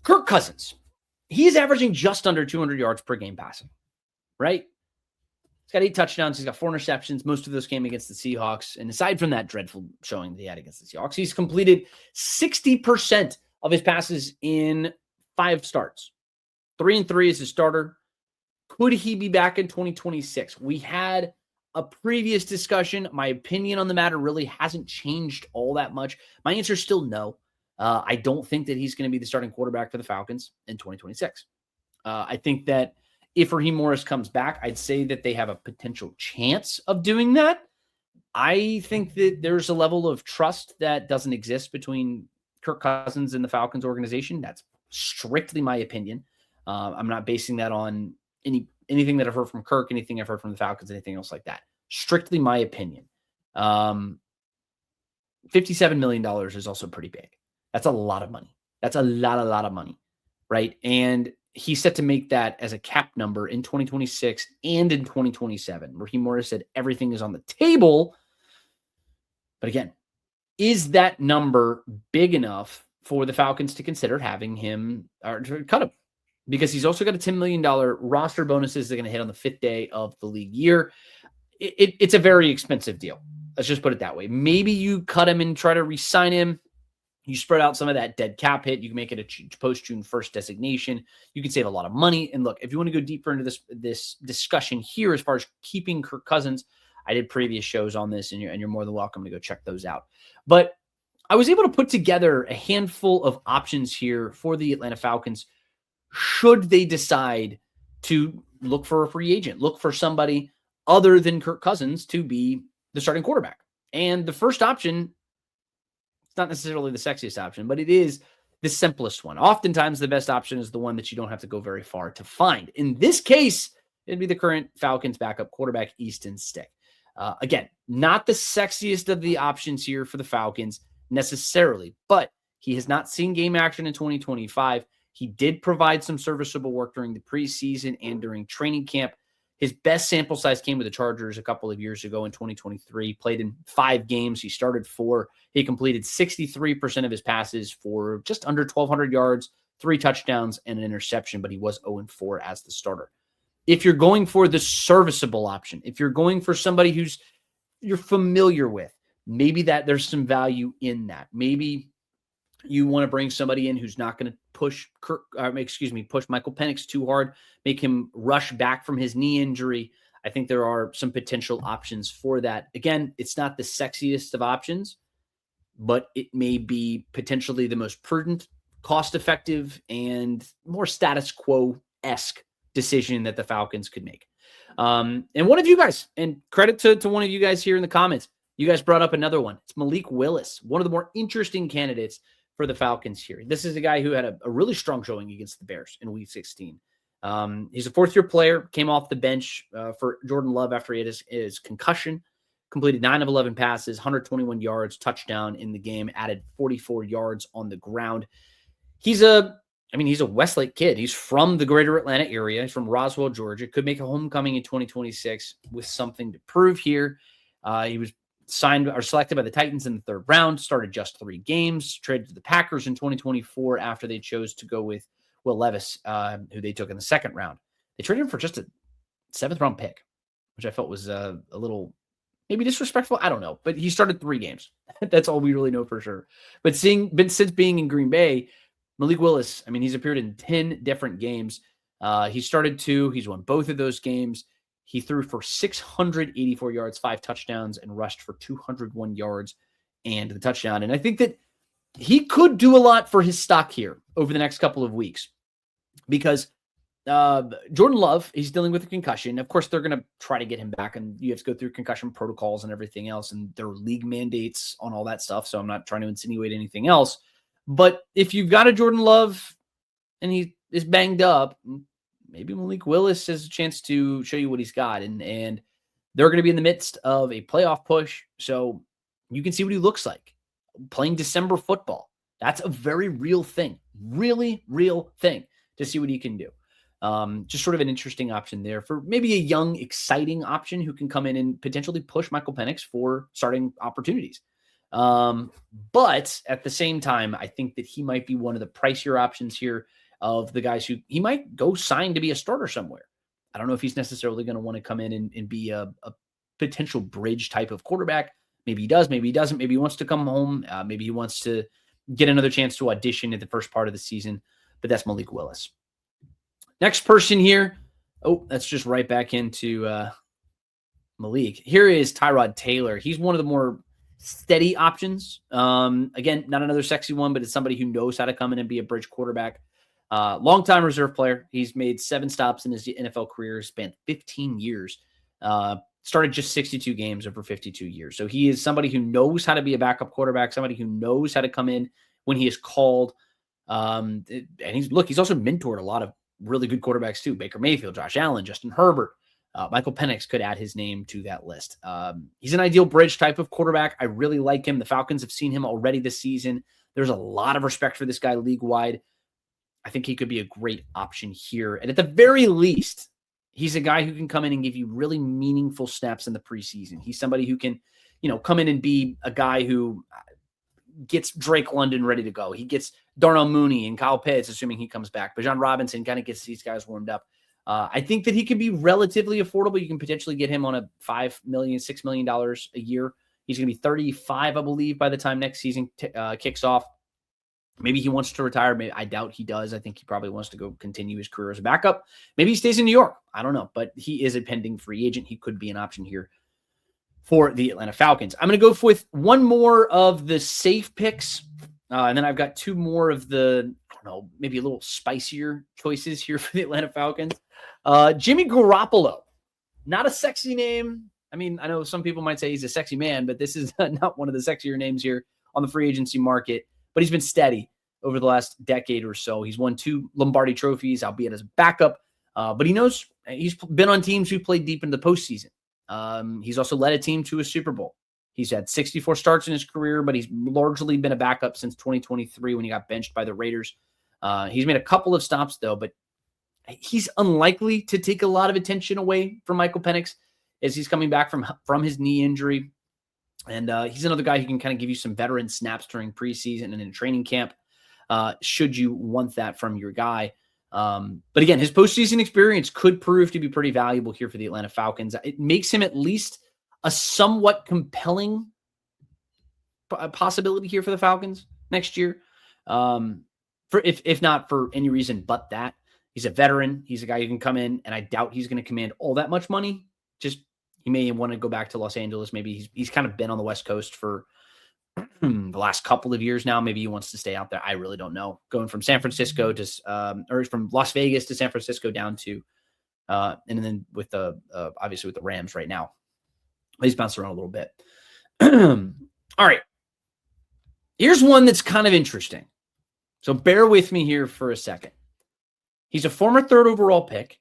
Kirk Cousins, he's averaging just under 200 yards per game passing, right? He's got 8 touchdowns. He's got 4 interceptions. Most of those came against the Seahawks. And aside from that dreadful showing that he had against the Seahawks, he's completed 60% of his passes in 5 starts. 3-3 as a starter. Could he be back in 2026? We had a previous discussion. My opinion on the matter really hasn't changed all that much. My answer is still no. I don't think that he's going to be the starting quarterback for the Falcons in 2026. I think that if Raheem Morris comes back, I'd say that they have a potential chance of doing that. I think that there's a level of trust that doesn't exist between Kirk Cousins and the Falcons organization. That's strictly my opinion. I'm not basing that on anything that I've heard from Kirk, anything I've heard from the Falcons, anything else like that. Strictly my opinion. $57 million is also pretty big. That's a lot of money. That's a lot of money, right? And he's set to make that as a cap number in 2026 and in 2027. Raheem Morris said everything is on the table. But again, is that number big enough for the Falcons to consider having him or to cut him? Because he's also got a $10 million roster bonuses that are going to hit on the 5th day of the league year. It's a very expensive deal. Let's just put it that way. Maybe you cut him and try to re-sign him. You spread out some of that dead cap hit. You can make it a post-June 1st designation. You can save a lot of money. And look, if you want to go deeper into this discussion here as far as keeping Kirk Cousins, I did previous shows on this, and you're more than welcome to go check those out. But I was able to put together a handful of options here for the Atlanta Falcons should they decide to look for a free agent, look for somebody other than Kirk Cousins to be the starting quarterback. And the first option, it's not necessarily the sexiest option, but it is the simplest one. Oftentimes, the best option is the one that you don't have to go very far to find. In this case, it'd be the current Falcons backup quarterback, Easton Stick. Again, not the sexiest of the options here for the Falcons necessarily, but he has not seen game action in 2025. He did provide some serviceable work during the preseason and during training camp. His best sample size came with the Chargers a couple of years ago in 2023. Played in 5 games. He started 4. He completed 63% of his passes for just under 1,200 yards, 3 touchdowns, and an interception, but he was 0-4 as the starter. If you're going for the serviceable option, if you're going for somebody who's you're familiar with, maybe that there's some value in that. Maybe you want to bring somebody in who's not going to push Michael Penix too hard, make him rush back from his knee injury. I think there are some potential options for that. Again, it's not the sexiest of options, but it may be potentially the most prudent, cost-effective, and more status quo-esque decision that the Falcons could make. And one of you guys, and credit to one of you guys here in the comments, you guys brought up another one. It's Malik Willis, one of the more interesting candidates for the Falcons here. This is a guy who had a really strong showing against the Bears in Week 16. He's a 4th-year player, came off the bench for Jordan Love after he had his concussion, completed 9 of 11 passes, 121 yards, touchdown in the game, added 44 yards on the ground. He's a Westlake kid. He's from the greater Atlanta area. He's from Roswell, Georgia. Could make a homecoming in 2026 with something to prove here. He was signed or selected by the Titans in the 3rd round, started just 3 games, traded to the Packers in 2024 after they chose to go with Will Levis, who they took in the 2nd round. They traded him for just a 7th round pick, which I felt was a little maybe disrespectful. I don't know, but he started 3 games. That's all we really know for sure. But since being in Green Bay, Malik Willis, he's appeared in 10 different games. He started 2. He's won both of those games. He threw for 684 yards, 5 touchdowns, and rushed for 201 yards and the touchdown. And I think that he could do a lot for his stock here over the next couple of weeks because Jordan Love, he's dealing with a concussion. Of course, they're going to try to get him back, and you have to go through concussion protocols and everything else, and there are league mandates on all that stuff, so I'm not trying to insinuate anything else. But if you've got a Jordan Love and he is banged up, maybe Malik Willis has a chance to show you what he's got. And they're going to be in the midst of a playoff push. So you can see what he looks like playing December football. That's a very real thing, really real thing to see what he can do. Just sort of an interesting option there for maybe a young, exciting option who can come in and potentially push Michael Penix for starting opportunities. But at the same time, I think that he might be one of the pricier options here of the guys who he might go sign to be a starter somewhere. I don't know if he's necessarily going to want to come in and be a potential bridge type of quarterback. Maybe he does, maybe he doesn't. Maybe he wants to come home. Maybe he wants to get another chance to audition at the first part of the season. But that's Malik Willis. Next person here. Oh, that's just right back into Malik. Here is Tyrod Taylor. He's one of the more steady options. Again, not another sexy one, but it's somebody who knows how to come in and be a bridge quarterback. Longtime reserve player. He's made 7 stops in his NFL career, spent 15 years. Started just 62 games over 52 years. So he is somebody who knows how to be a backup quarterback, somebody who knows how to come in when he is called. And he's also mentored a lot of really good quarterbacks too. Baker Mayfield, Josh Allen, Justin Herbert. Michael Penix could add his name to that list. He's an ideal bridge type of quarterback. I really like him. The Falcons have seen him already this season. There's a lot of respect for this guy league-wide. I think he could be a great option here. And at the very least, he's a guy who can come in and give you really meaningful snaps in the preseason. He's somebody who can, come in and be a guy who gets Drake London ready to go. He gets Darnell Mooney and Kyle Pitts, assuming he comes back. Bijan Robinson kind of gets these guys warmed up. I think that he can be relatively affordable. You can potentially get him on a $5 million, $6 million a year. He's going to be 35, I believe, by the time next season kicks off. Maybe he wants to retire. Maybe I doubt he does. I think he probably wants to go continue his career as a backup. Maybe he stays in New York. I don't know, but he is a pending free agent. He could be an option here for the Atlanta Falcons. I'm going to go with one more of the safe picks, and then I've got 2 more of the, maybe a little spicier choices here for the Atlanta Falcons. Jimmy Garoppolo, not a sexy name. I mean, I know some people might say he's a sexy man, but this is not one of the sexier names here on the free agency market. But he's been steady over the last decade or so. He's won 2 Lombardi trophies, albeit as a backup. But he knows he's been on teams who played deep into the postseason. He's also led a team to a Super Bowl. He's had 64 starts in his career, but he's largely been a backup since 2023 when he got benched by the Raiders. He's made a couple of stops, though, but he's unlikely to take a lot of attention away from Michael Penix as he's coming back from his knee injury. And he's another guy who can kind of give you some veteran snaps during preseason and in training camp, should you want that from your guy. But again, his postseason experience could prove to be pretty valuable here for the Atlanta Falcons. It makes him at least a somewhat compelling possibility here for the Falcons next year. If not for any reason but that. He's a veteran. He's a guy who can come in, and I doubt he's going to command all that much money. Just he may want to go back to Los Angeles. Maybe he's kind of been on the West Coast for the last couple of years now. Maybe he wants to stay out there. I really don't know. Going from San Francisco to or from Las Vegas to San Francisco down to and then with the obviously with the Rams right now. He's bounced around a little bit. All right. Here's one that's kind of interesting. So bear with me here for a second. He's a former 3rd overall pick.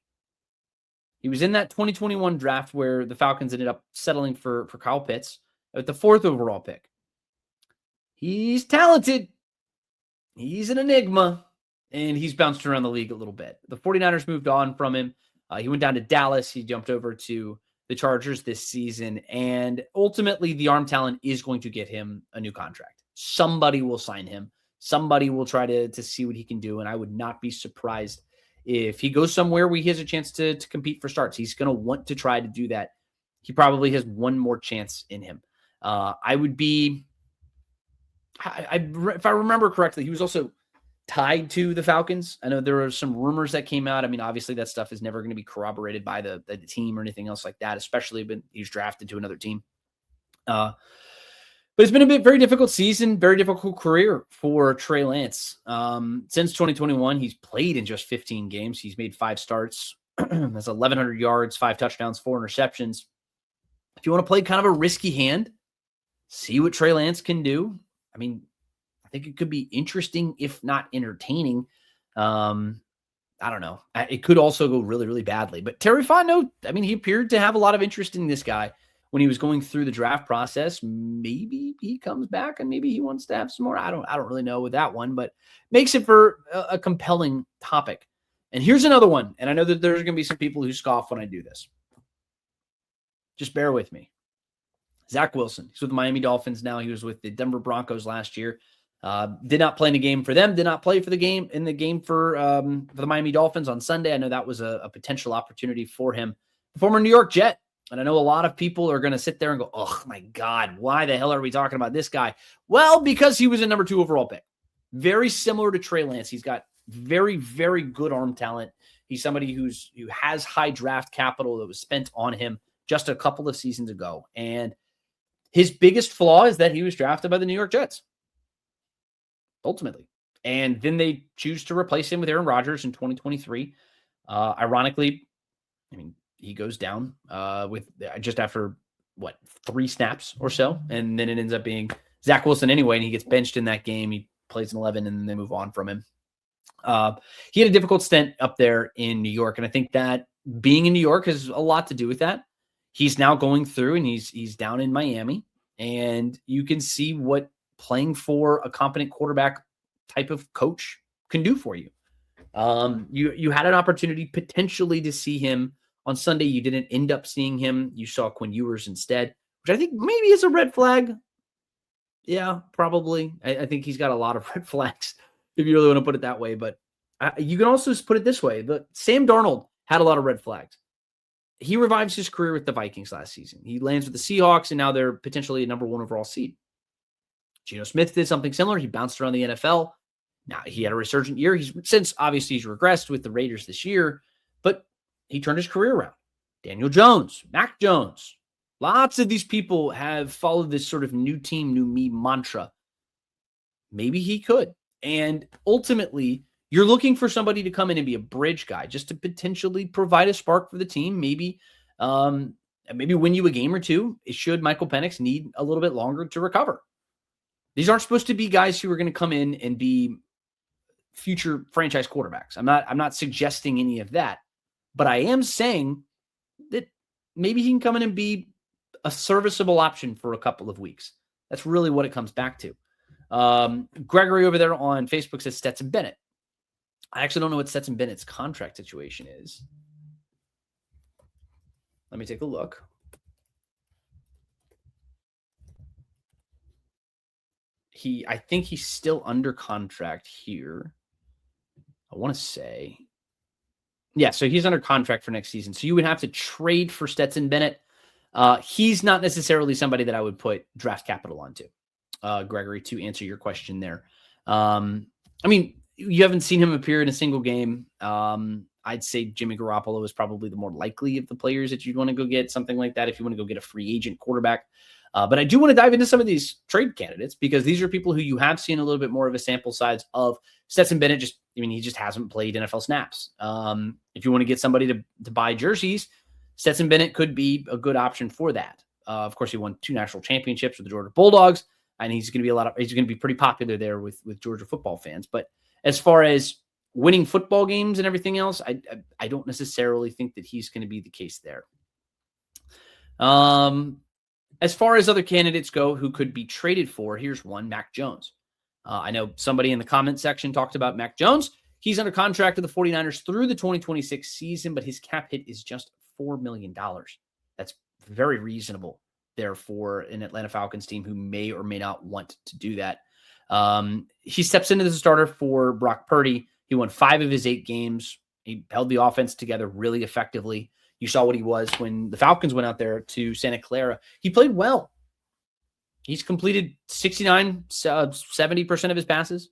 He was in that 2021 draft where the Falcons ended up settling for Kyle Pitts at the 4th overall pick. He's talented. He's an enigma, and he's bounced around the league a little bit. The 49ers moved on from him. He went down to Dallas. He jumped over to the Chargers this season, and ultimately the arm talent is going to get him a new contract. Somebody will sign him. Somebody will try to see what he can do, and I would not be surprised if he goes somewhere where he has a chance to compete for starts. He's going to want to try to do that. He probably has one more chance in him. If I remember correctly, he was also tied to the Falcons. I know there were some rumors that came out. I mean, obviously that stuff is never going to be corroborated by the team or anything else like that, especially when he's drafted to another team. But it's been a very difficult season, very difficult career for Trey Lance. Since 2021, he's played in just 15 games. He's made 5 starts. That's 1,100 yards, 5 touchdowns, 4 interceptions. If you want to play kind of a risky hand, see what Trey Lance can do. I mean, I think it could be interesting, if not entertaining. I don't know. It could also go really, really badly. But Terry Fontenot, I mean, he appeared to have a lot of interest in this guy when he was going through the draft process. Maybe he comes back and maybe he wants to have some more. I don't really know with that one, but makes it for a compelling topic. And here's another one. And I know that there's going to be some people who scoff when I do this. Just bear with me. Zach Wilson. He's with the Miami Dolphins now. He was with the Denver Broncos last year. Did not play in the game for them. Did not play for the game for the Miami Dolphins on Sunday. I know that was a potential opportunity for him. The former New York Jet. And I know a lot of people are going to sit there and go, oh, my God, why the hell are we talking about this guy? Well, because he was a number 2 overall pick. Very similar to Trey Lance. He's got very, very good arm talent. He's somebody who has high draft capital that was spent on him just a couple of seasons ago. And his biggest flaw is that he was drafted by the New York Jets, ultimately. And then they choose to replace him with Aaron Rodgers in 2023. Ironically, I mean, he goes down with just after, 3 snaps or so. And then it ends up being Zach Wilson anyway, and he gets benched in that game. He plays an 11, and then they move on from him. He had a difficult stint up there in New York, and I think that being in New York has a lot to do with that. He's now going through, and he's down in Miami, and you can see what playing for a competent quarterback type of coach can do for you. You had an opportunity potentially to see him on Sunday. You didn't end up seeing him. You saw Quinn Ewers instead, which I think maybe is a red flag. Yeah, probably. I think he's got a lot of red flags if you really want to put it that way. But you can also put it this way. Sam Darnold had a lot of red flags. He revives his career with the Vikings last season. He lands with the Seahawks, and now they're potentially a number 1 overall seed. Geno Smith did something similar. He bounced around the NFL. Now, he had a resurgent year. He's regressed with the Raiders this year, but he turned his career around. Daniel Jones, Mac Jones. Lots of these people have followed this sort of new team, new me mantra. Maybe he could. And ultimately, you're looking for somebody to come in and be a bridge guy just to potentially provide a spark for the team. Maybe win you a game or two. Should Michael Penix need a little bit longer to recover? These aren't supposed to be guys who are going to come in and be future franchise quarterbacks. I'm not suggesting any of that, but I am saying that maybe he can come in and be a serviceable option for a couple of weeks. That's really what it comes back to. Gregory over there on Facebook says Stetson Bennett. I actually don't know what Stetson Bennett's contract situation is. Let me take a look. I think he's still under contract here. I want to say. Yeah, so he's under contract for next season. So you would have to trade for Stetson Bennett. He's not necessarily somebody that I would put draft capital onto, Gregory, to answer your question there. I mean, you haven't seen him appear in a single game. I'd say Jimmy Garoppolo is probably the more likely of the players that you'd want to go get, something like that, if you want to go get a free agent quarterback. But I do want to dive into some of these trade candidates because these are people who you have seen a little bit more of a sample size of. Stetson Bennett he just hasn't played NFL snaps. If you want to get somebody to buy jerseys, Stetson Bennett could be a good option for that. Of course, he won 2 national championships with the Georgia Bulldogs, and he's going to be pretty popular there with Georgia football fans. But as far as winning football games and everything else, I don't necessarily think that he's going to be the case there. As far as other candidates go who could be traded for, here's one, Mac Jones. I know somebody in the comment section talked about Mac Jones. He's under contract with the 49ers through the 2026 season, but his cap hit is just $4 million. That's very reasonable there for an Atlanta Falcons team who may or may not want to do that. He steps into the starter for Brock Purdy. He won 5 of his 8 games. He held the offense together really effectively. You saw what he was when the Falcons went out there to Santa Clara. He played well. He's completed 70% of his passes,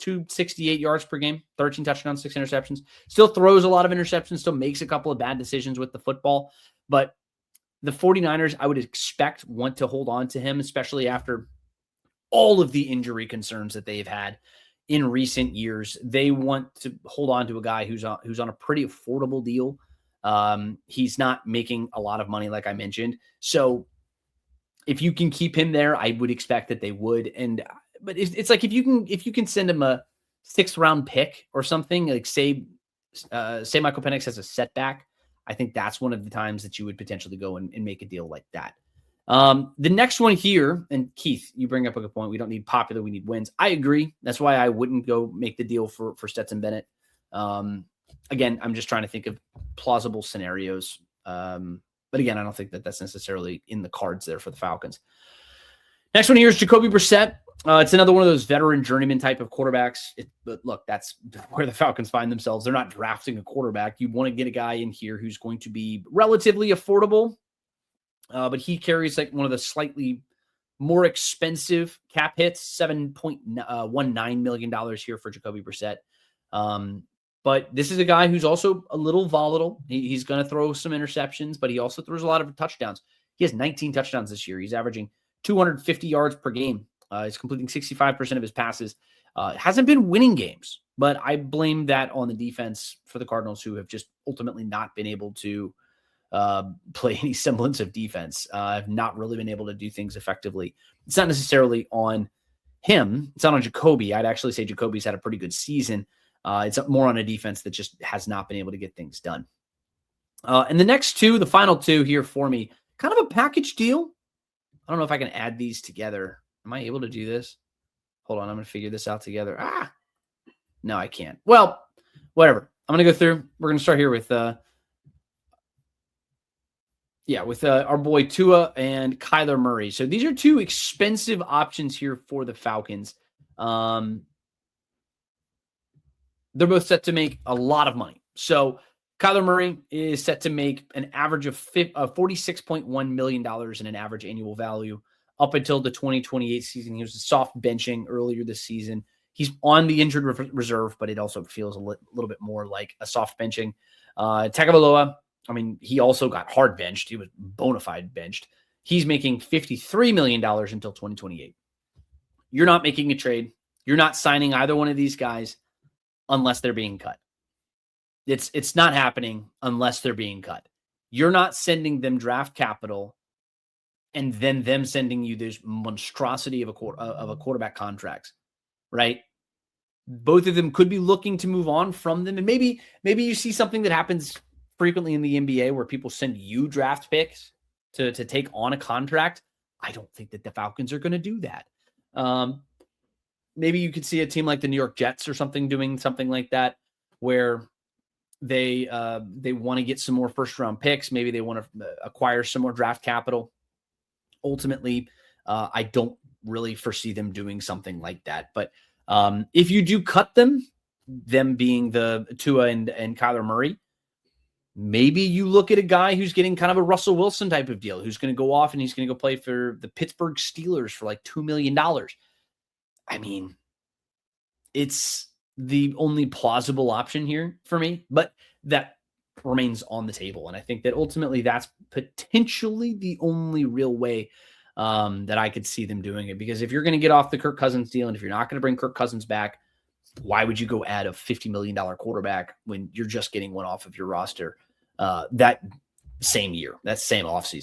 268 yards per game, 13 touchdowns, 6 interceptions. Still throws a lot of interceptions, still makes a couple of bad decisions with the football. But the 49ers, I would expect, want to hold on to him, especially after all of the injury concerns that they've had in recent years. They want to hold on to a guy who's on a pretty affordable deal. He's not making a lot of money, like I mentioned. So if you can keep him there, I would expect that they would. But it's like if you can send him a 6th round pick or something, like say Michael Penix has a setback, I think that's one of the times that you would potentially go and make a deal like that. The next one here, and Keith, you bring up a good point. We don't need popular, we need wins. I agree. That's why I wouldn't go make the deal for Stetson Bennett. Again, I'm just trying to think of plausible scenarios. But again, I don't think that that's necessarily in the cards there for the Falcons. Next one here is Jacoby Brissett. It's another one of those veteran journeyman type of quarterbacks. But look, that's where the Falcons find themselves. They're not drafting a quarterback. You want to get a guy in here who's going to be relatively affordable, but he carries like one of the slightly more expensive cap hits, $7.19 million here for Jacoby Brissett. But this is a guy who's also a little volatile. He's going to throw some interceptions, but he also throws a lot of touchdowns. He has 19 touchdowns this year. He's averaging 250 yards per game. He's completing 65% of his passes. Hasn't been winning games, but I blame that on the defense for the Cardinals, who have just ultimately not been able to play any semblance of defense. Have not really been able to do things effectively. It's not necessarily on him. It's not on Jacoby. I'd actually say Jacoby's had a pretty good season. It's more on a defense that just has not been able to get things done. And the next two, the final two here for me, kind of a package deal. I don't know if I can add these together. Am I able to do this? Hold on. I'm going to figure this out together. No, I can't. Well, whatever. I'm going to go through. We're going to start here with, our boy Tua and Kyler Murray. So these are two expensive options here for the Falcons. They're both set to make a lot of money. So Kyler Murray is set to make an average of $46.1 million in an average annual value up until the 2028 season. He was soft benching earlier this season. He's on the injured reserve, but it also feels a little bit more like a soft benching. Tagovailoa, he also got hard benched. He was bona fide benched. He's making $53 million until 2028. You're not making a trade. You're not signing either one of these guys unless they're being cut. It's not happening unless they're being cut. You're not sending them draft capital and then them sending you this monstrosity of a quarterback contracts, right? Both of them could be looking to move on from them. And maybe you see something that happens frequently in the NBA where people send you draft picks to take on a contract. I don't think that the Falcons are going to do that. Maybe you could see a team like the New York Jets or something doing something like that, where they want to get some more first round picks. Maybe they want to acquire some more draft capital. Ultimately, I don't really foresee them doing something like that. But if you do cut them being the Tua and Kyler Murray, maybe you look at a guy who's getting kind of a Russell Wilson type of deal, who's going to go off and he's going to go play for the Pittsburgh Steelers for like $2 million. It's the only plausible option here for me, but that remains on the table. And I think that ultimately that's potentially the only real way that I could see them doing it. Because if you're going to get off the Kirk Cousins deal, and if you're not going to bring Kirk Cousins back, why would you go add a $50 million quarterback when you're just getting one off of your roster that same year, that same offseason?